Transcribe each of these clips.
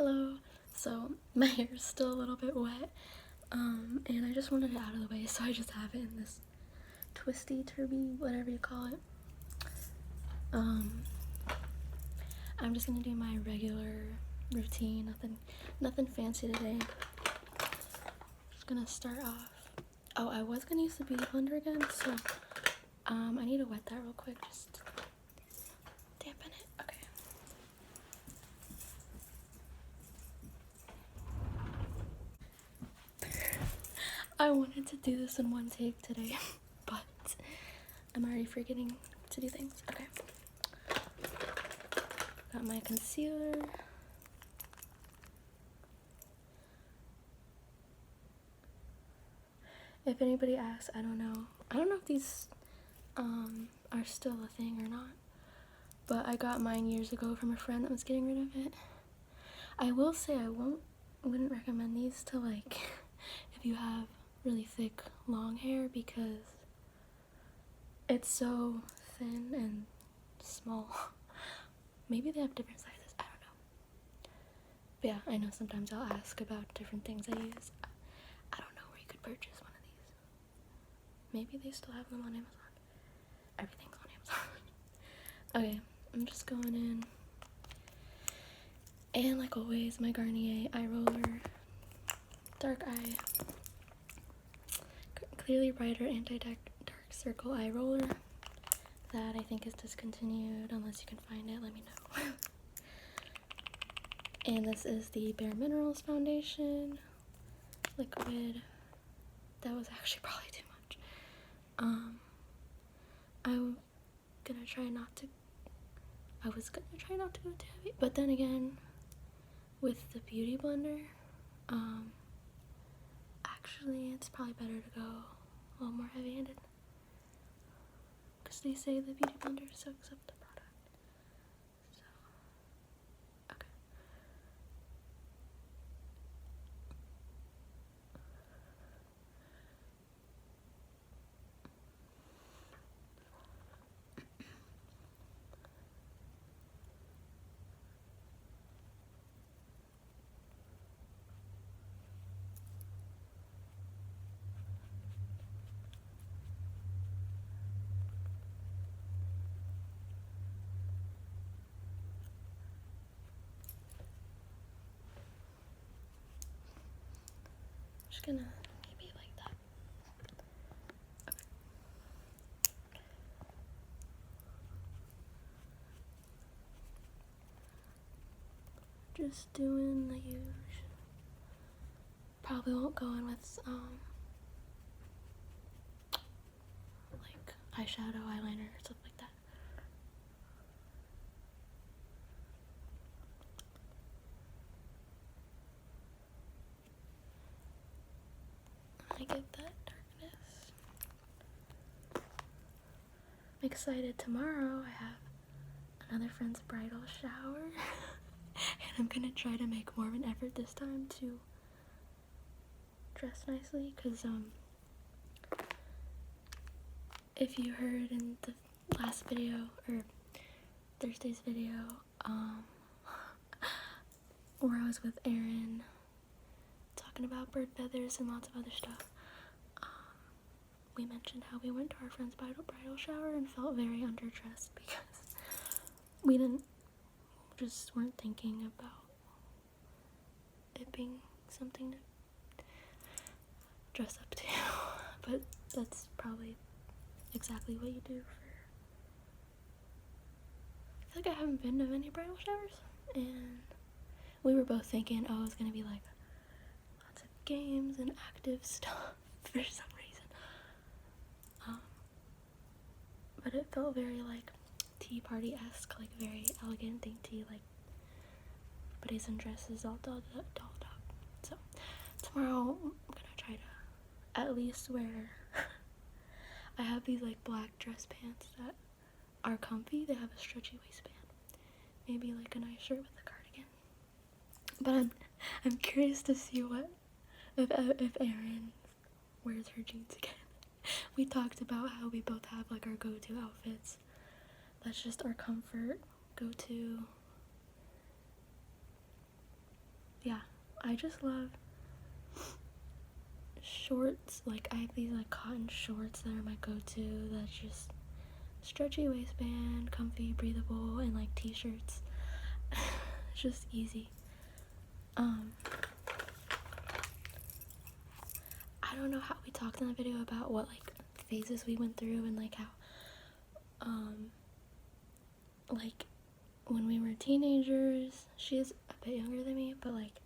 Hello. So my hair is still a little bit wet, and I just wanted it out of the way, so I just have it in this twisty turby, whatever you call it. I'm just gonna do my regular routine, nothing fancy today. Just gonna start off. Oh, I was gonna use the beauty blender again, so I need to wet that real quick, just dampen it. Okay. I wanted to do this in one take today, but I'm already forgetting to do things. Okay. Got my concealer. If anybody asks, I don't know if these are still a thing or not, but I got mine years ago from a friend that was getting rid of it. I will say I wouldn't recommend these to, like, if you have really thick long hair, because it's so thin and small. Maybe they have different sizes, I don't know. But yeah, I know sometimes I'll ask about different things I use. I don't know where you could purchase one of these. Maybe they still have them on Amazon. Everything's on Amazon. Okay, I'm just going in. And like always, my Garnier eye roller, dark eye, clearly brighter anti-dark circle eye roller. That I think is discontinued. Unless you can find it, let me know. And this is the Bare Minerals foundation, liquid. That was actually probably too much. I was gonna try not to go too heavy, but then again, with the beauty blender, actually it's probably better to go a little more heavy-handed, because they say the beauty blender soaks up the product. So, okay. Just gonna maybe like that. Okay. Just doing the usual. Probably won't go in with like eyeshadow, eyeliner, or stuff like that. I get that darkness. I'm excited. Tomorrow I have another friend's bridal shower. And I'm gonna try to make more of an effort this time to dress nicely, because if you heard in the last video, or Thursday's video, where I was with Erin talking about bird feathers and lots of other stuff, we mentioned how we went to our friend's bridal shower and felt very underdressed because we weren't thinking about it being something to dress up to. But that's probably exactly what you do for... I feel like I haven't been to many bridal showers, and we were both thinking, oh, it's gonna be like lots of games and active stuff for some reason. But it felt very like tea party-esque, like very elegant, dainty, like bodies and dresses all dolled up. So tomorrow I'm gonna try to at least wear I have these like black dress pants that are comfy. They have a stretchy waistband. Maybe like a nice shirt with a cardigan. But I'm curious to see if Erin wears her jeans again. We talked about how we both have like our go-to outfits. That's just our comfort go-to. yeah, I just love shorts. Like, I have these like cotton shorts that are my go-to. That's just stretchy waistband, comfy, breathable, and like t-shirts. It's just easy. I don't know how we talked in the video about what like phases we went through, and like how like when we were teenagers, she's a bit younger than me, but like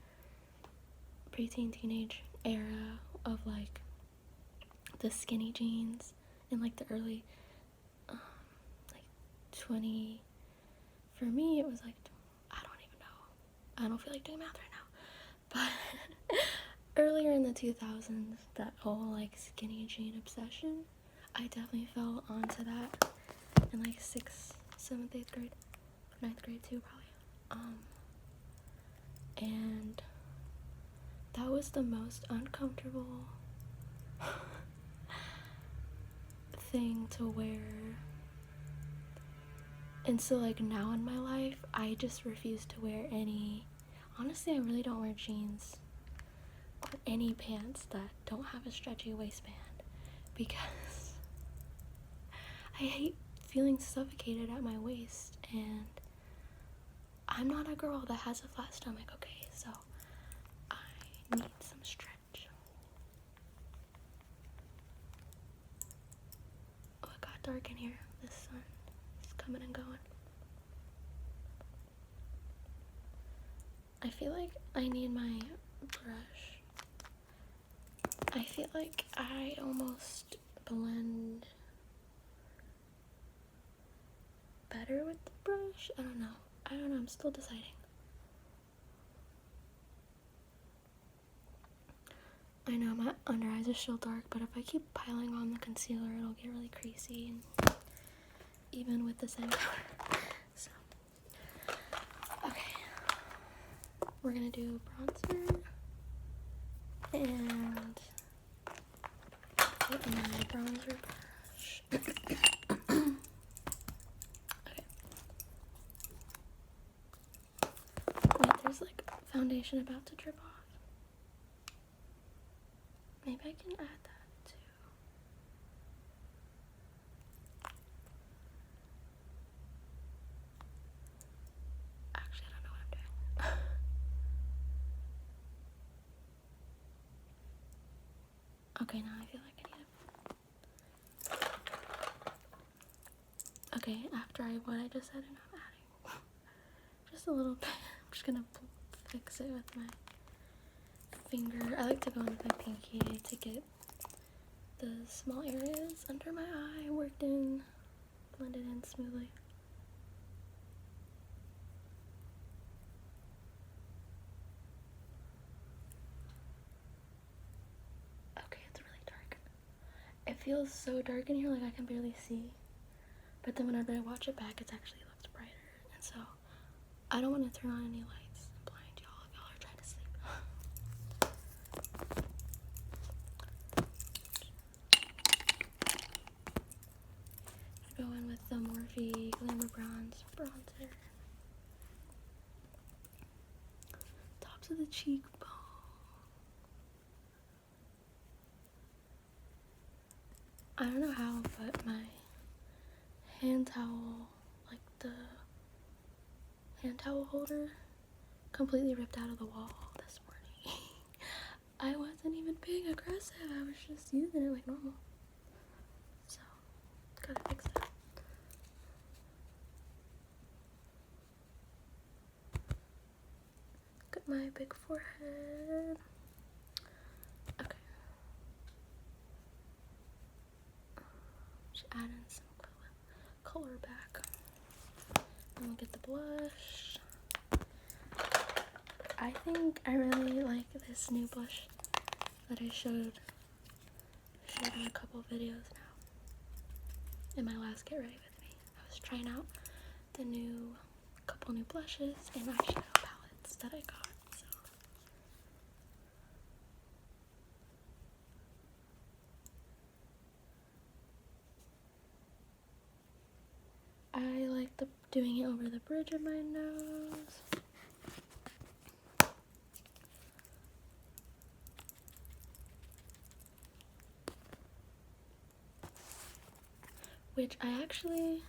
preteen teenage era of like the skinny jeans in like the early like 20, for me it was like, I don't even know, I don't feel like doing math right now, but earlier in the 2000s, that whole like skinny jean obsession, I definitely fell onto that in like 6th, 7th, 8th grade, 9th grade too, probably. And that was the most uncomfortable thing to wear. And so like now in my life, I just refuse to wear any, honestly I really don't wear jeans or any pants that don't have a stretchy waistband, because I hate feeling suffocated at my waist, and I'm not a girl that has a flat stomach, okay? So I need some stretch. Oh, it got dark in here. The sun is coming and going. I feel like I need my brush. I feel like I almost blend better with the brush. I don't know, I'm still deciding. I know my under eyes are still dark, but if I keep piling on the concealer, it'll get really creasy, and even with the same color. So, okay, we're gonna do bronzer, and get my bronzer brush. Okay. Wait, there's like foundation about to drip off. Maybe I can add that too. Actually, I don't know what I'm doing. Okay, now I feel like I need it. Okay, after what I just said, and I'm adding just a little bit. I'm just gonna fix it with my finger. I like to go in with my pinky to get the small areas under my eye worked in, blended in smoothly. Okay, it's really dark. It feels so dark in here, like I can barely see. But then whenever I watch it back, it actually looks brighter. And so I don't want to turn on any lights and blind y'all if y'all are trying to sleep. Go in with the Morphe Glamour Bronze bronzer. Tops of the cheekbone. I don't know how, but my hand towel, like the hand towel holder, completely ripped out of the wall this morning. I wasn't even being aggressive, I was just using it like normal. So, gotta fix that. Got my big forehead. Okay. Just add in some color back. And we'll get the blush. I think I really like this new blush that I showed in a couple of videos now. In my last Get Ready With Me, I was trying out the couple new blushes and eyeshadow palettes that I got. So I like doing it over the bridge of my nose. which I actually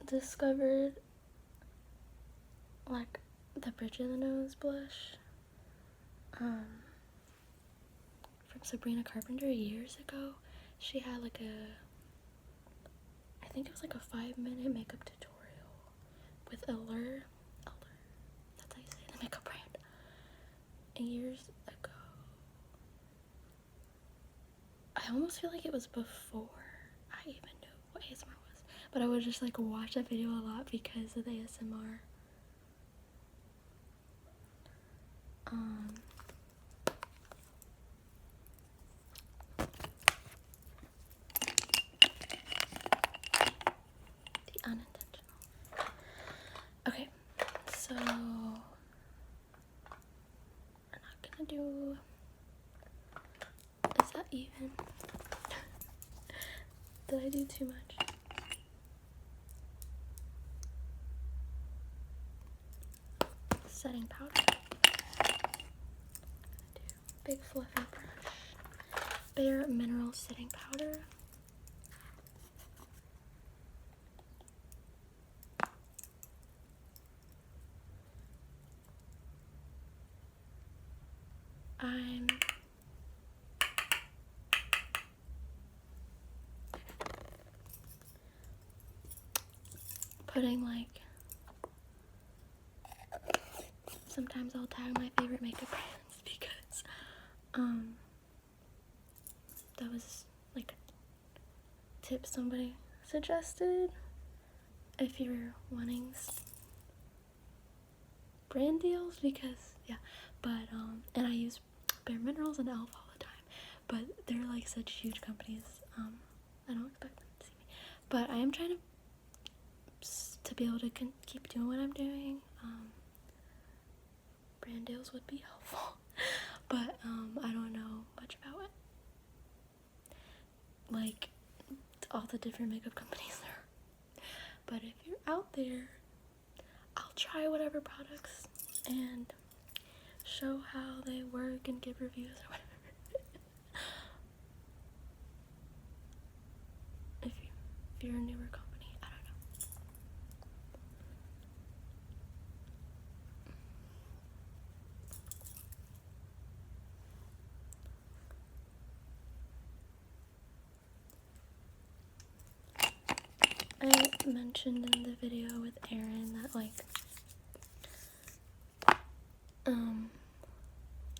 discovered like the bridge of the nose blush from Sabrina Carpenter years ago. She had like I think it was like a 5-minute makeup tutorial with Allure, that's how you say it, the makeup brand, years ago. I almost feel like it was before I even knew what ASMR was, but I would just like watch that video a lot because of the ASMR. The unintentional. Okay, so we're not gonna do. Is that even? Did I do too much? Setting powder. Big fluffy brush. Bare Mineral setting powder. I'm putting like, sometimes I'll tag my favorite makeup brands because that was like a tip somebody suggested if you're wanting brand deals, because yeah, but and I use Bare Minerals and Elf all the time, but they're like such huge companies. I don't expect them to see me, but I am trying to be able to keep doing what I'm doing. Brand deals would be helpful, but I don't know much about it, like all the different makeup companies there. But if you're out there, I'll try whatever products and show how they work and give reviews or whatever. if you're a newer company, I don't know. I mentioned in the video with Erin that like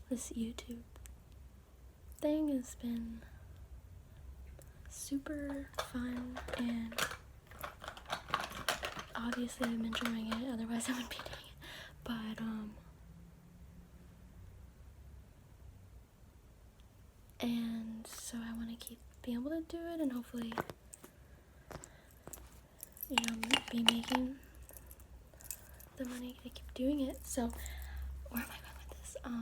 this YouTube thing has been super fun, and obviously I'm enjoying it, otherwise I wouldn't be doing it, but and so I want to keep being able to do it, and hopefully, you know, be making the money to keep doing it. So where am I going with this? I don't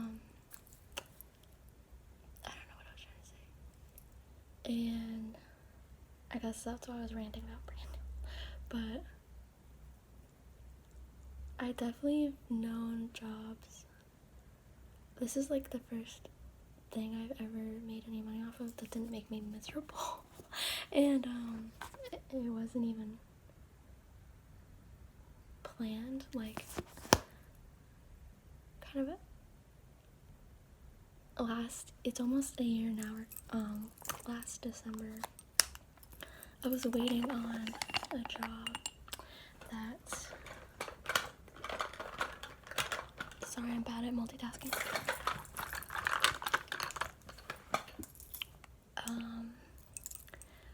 know what I was trying to say, and I guess that's why I was ranting about brand, but I definitely have known jobs. This is like the first thing I've ever made any money off of that didn't make me miserable. And it wasn't even planned. Like, kind of it's almost a year now. Last December I was waiting on a job that, sorry, I'm bad at multitasking.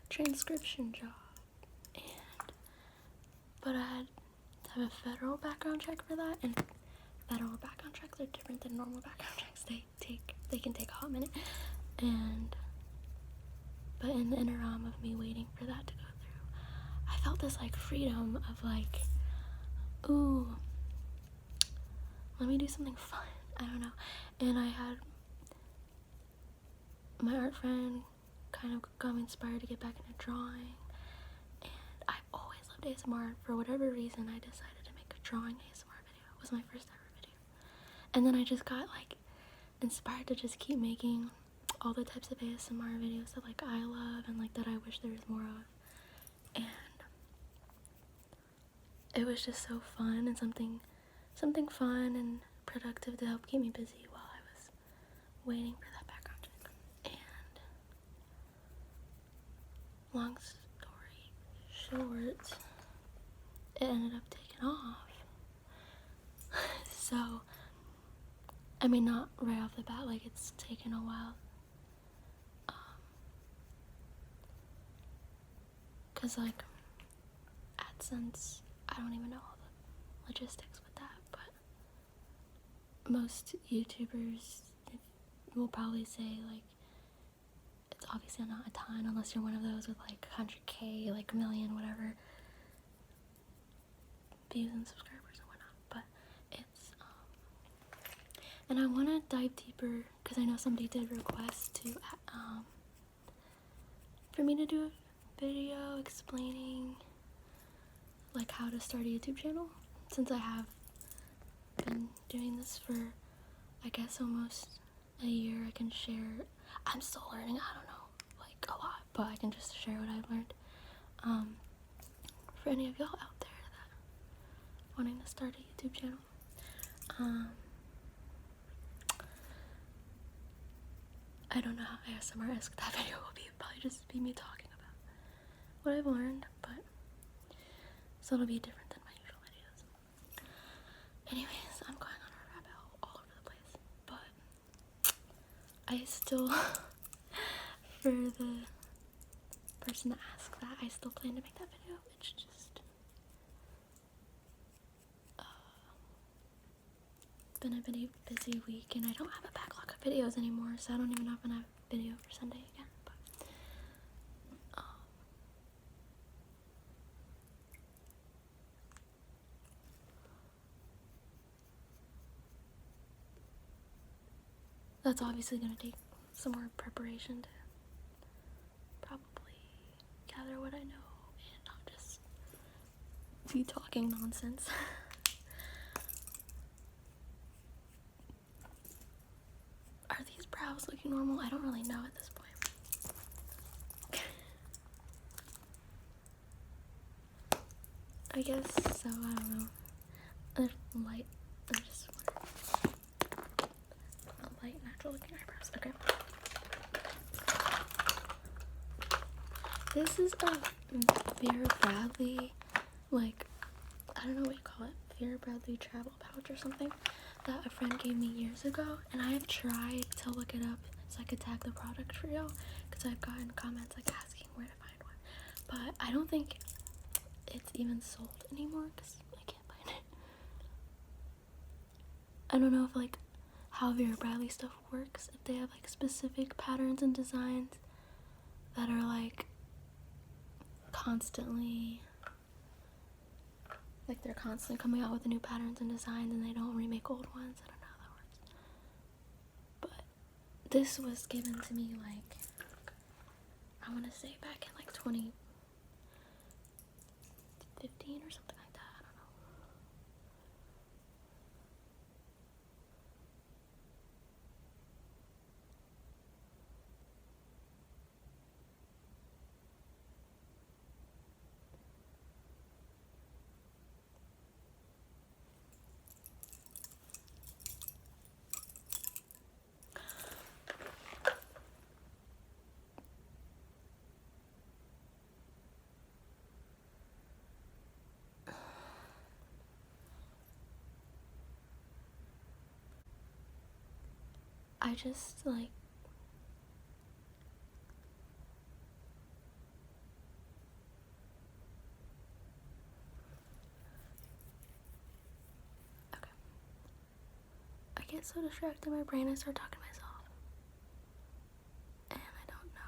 Transcription job, but I had to have a federal background check for that, and federal background checks are different than normal background checks. They can take a hot minute, but in the interim of me waiting for that to go through, I felt this like freedom of like, ooh, let me do something fun. I don't know. And I had my art friend kind of got me inspired to get back into drawing, and I've always loved ASMR. For whatever reason, I decided to make a drawing ASMR video. It was my first ever video, and then I just got like inspired to just keep making all the types of ASMR videos that like I love and like that I wish there was more of. And it was just so fun and something fun and productive to help keep me busy while I was waiting for that background check. And long story short, it ended up taking off. So, I mean, not right off the bat, like it's taken a while. Cause like AdSense, I don't even know all the logistics with that, but most YouTubers will probably say like it's obviously not a ton unless you're one of those with like 100k, like a million, whatever views and subscribers and whatnot. But it's and I want to dive deeper because I know somebody did request to for me to do a video explaining like how to start a YouTube channel, since I have been doing this for I guess almost a year. I can share, I'm still learning, I don't know like a lot, but I can just share what I've learned for any of y'all out there that wanting to start a YouTube channel. I don't know how ASMR-esque that video will be. It'll probably just be me talking about what I've learned, but so it'll be different than my usual videos. Anyways, I'm going on a rabbit hole all over the place, but I still, for the person that asked that, I still plan to make that video. It's just been a pretty busy week, and I don't have a backlog of videos anymore, so I don't even know if I'm gonna have a video for Sunday again. But that's obviously gonna take some more preparation to probably gather what I know and not just be talking nonsense. Are these brows looking normal? I don't really know at this point. I guess so, I don't know. They're light. I just want a light, natural looking eyebrows. Okay. This is a Vera Bradley, like, I don't know what you call it, Vera Bradley travel pouch or something that a friend gave me years ago, and I have tried to look it up so I could tag the product for y'all, because I've gotten comments like asking where to find one, but I don't think it's even sold anymore because I can't find it. I don't know if like how Vera Bradley stuff works, if they have like specific patterns and designs that are like constantly, like they're constantly coming out with new patterns and designs and they don't remake old ones. I don't know how that works. But this was given to me like, I want to say back in like 2015 or something like that. I don't know. I just like, okay, I get so distracted in my brain I start talking to myself, and I don't know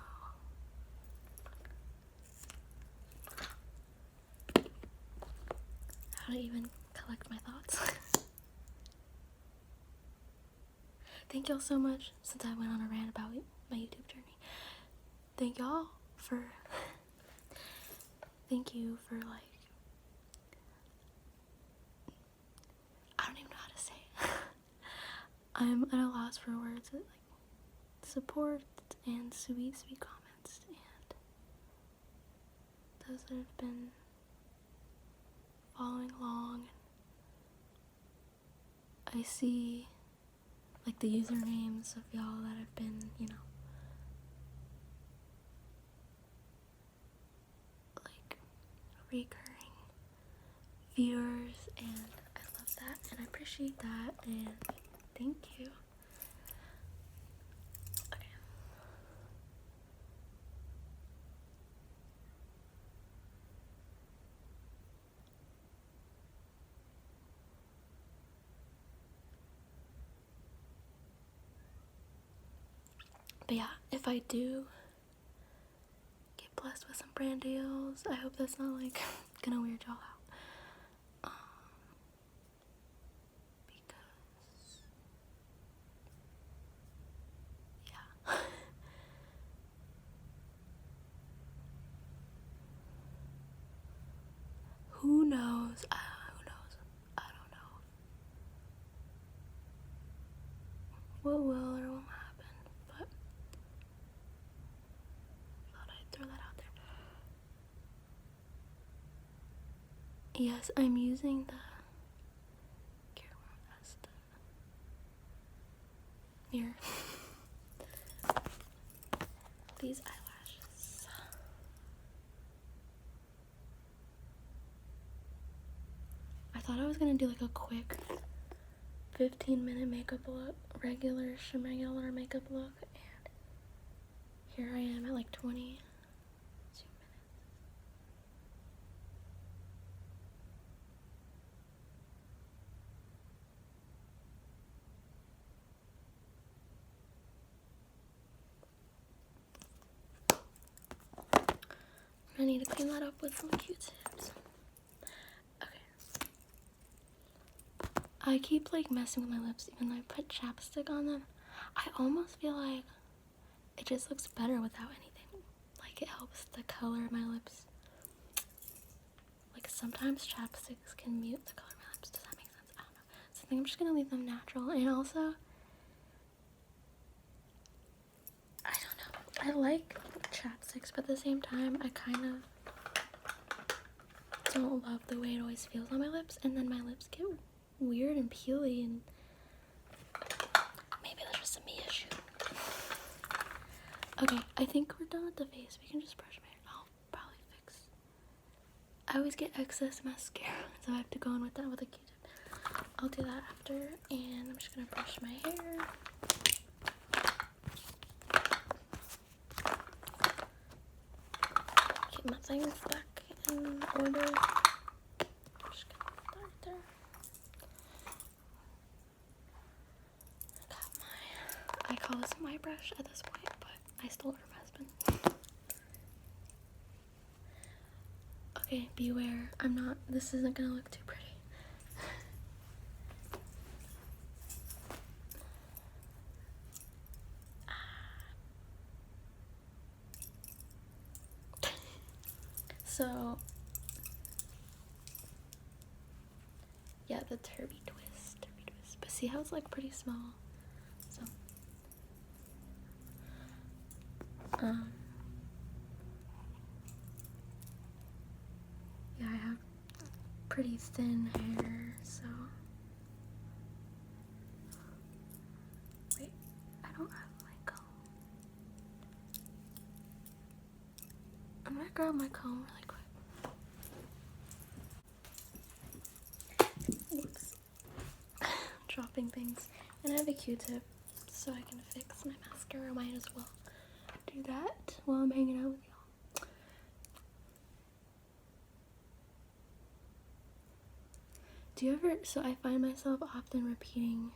how to even collect my thoughts. Thank y'all so much, since I went on a rant about my YouTube journey. Thank y'all for, thank you for like, I don't even know how to say it. I'm at a loss for words. It like support and sweet comments, and those that have been following along. I see like the usernames of y'all that have been, you know, like recurring viewers, and I love that and I appreciate that, and thank you. Okay. But yeah, if I do get blessed with some brand deals, I hope that's not like gonna weird y'all out. Because yeah. Who knows? Who knows? I don't know what will or won't happen, but thought I'd throw that out there. Yes, I'm using the GRWM as the mirror. These eyelashes. I thought I was gonna do like a quick 15-minute makeup look, regular schmegular makeup look, and here I am at like 22 minutes. I need to clean that up with some Q-tips. Okay. I keep like messing with my lips even though I put chapstick on them. I almost feel like it just looks better without anything. Like it helps the color of my lips. Like sometimes chapsticks can mute the color of my lips. Does that make sense? I don't know. So I think I'm just gonna leave them natural. And also, I don't know. I like chapsticks, but at the same time, I kind of don't love the way it always feels on my lips, and then my lips get weird and peely, and maybe that's just a me issue. Okay, I think we're done with the face. We can just brush my hair. I'll probably fix. I always get excess mascara, so I have to go in with that with a Q-tip. I'll do that after, and I'm just gonna brush my hair. Keep my things back in order. I'm just gonna put that right there. I call this my brush at this point, but I stole it from my husband. Okay, beware. This isn't gonna look too pretty. So, yeah, the turby twist. But see how it's like pretty small? So, yeah, I have pretty thin hair, so. Wait, I don't have my comb. I'm gonna grab my comb really quick. Whoops. Dropping things. And I have a Q-tip, so I can fix my mascara. Might as well do that while I'm hanging out with y'all. Do you ever, so I find myself often repeating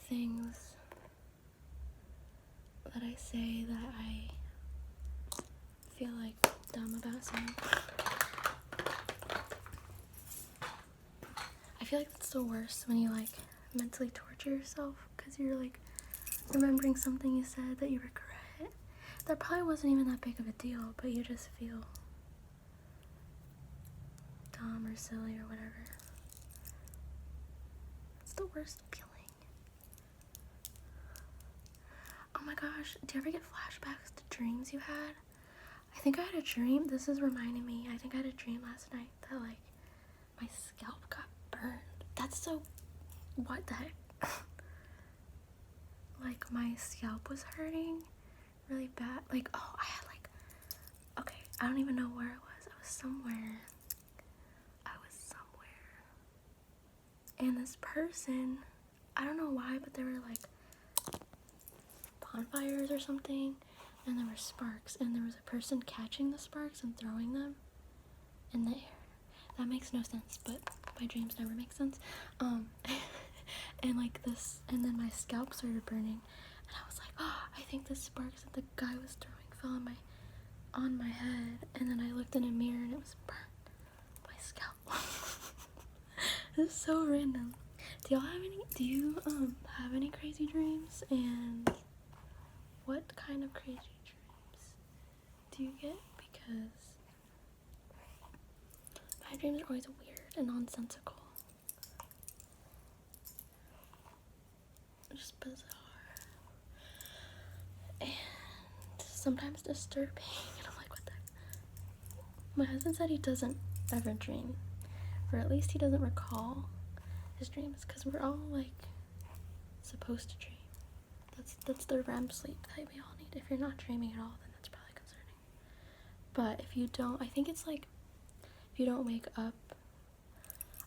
things that I say that I feel like dumb about saying. I feel like that's the worst when you like mentally torture yourself because you're like remembering something you said that you regret. That probably wasn't even that big of a deal, but you just feel dumb or silly or whatever. It's the worst feeling. gosh, do you ever get flashbacks to dreams you had? I think I had a dream, this is reminding me, I think I had a dream last night that like my scalp got burned. That's so, what the heck? Like my scalp was hurting really bad. Like, oh, I had like, okay, I don't even know where it was. I was somewhere. And this person, I don't know why, but there were like bonfires or something, and there were sparks, and there was a person catching the sparks and throwing them in the air. That makes no sense, but my dreams never make sense. And like this, and then my scalp started burning, and I was like, oh, I think the sparks that the guy was throwing fell on my head, and then I looked in a mirror and it was burned. My scalp. This is so random. Do you have any crazy dreams, and what kind of crazy dreams do you get? Because my dreams are always weird and nonsensical. Just bizarre. And sometimes disturbing. And I'm like, what the heck? My husband said he doesn't ever dream. Or at least he doesn't recall his dreams. Because we're all, like, supposed to dream. That's the REM sleep that we all need. If you're not dreaming at all, then that's probably concerning. But if you don't, I think it's like, if you don't wake up,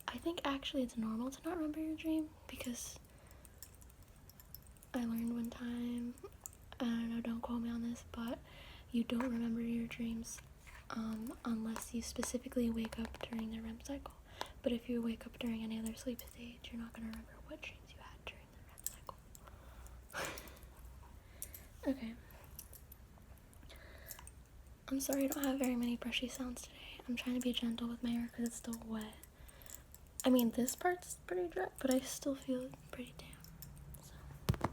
I think actually it's normal to not remember your dream, because I learned one time, I don't know, don't quote me on this, but you don't remember your dreams unless you specifically wake up during the REM cycle. But if you wake up during any other sleep stage, you're not going to remember what dreams you had during the REM cycle. Okay. I'm sorry I don't have very many brushy sounds today. I'm trying to be gentle with my hair because it's still wet. I mean, this part's pretty dry, but I still feel pretty damp. So.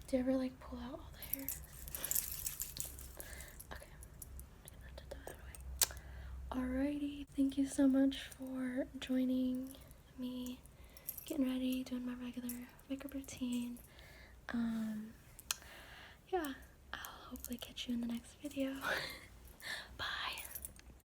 Do you ever, like, pull out all the hair? Okay. I'm gonna have to throw that away. Alrighty. Thank you so much for joining me, getting ready, doing my regular makeup routine. Yeah. I'll hopefully catch you in the next video. Bye.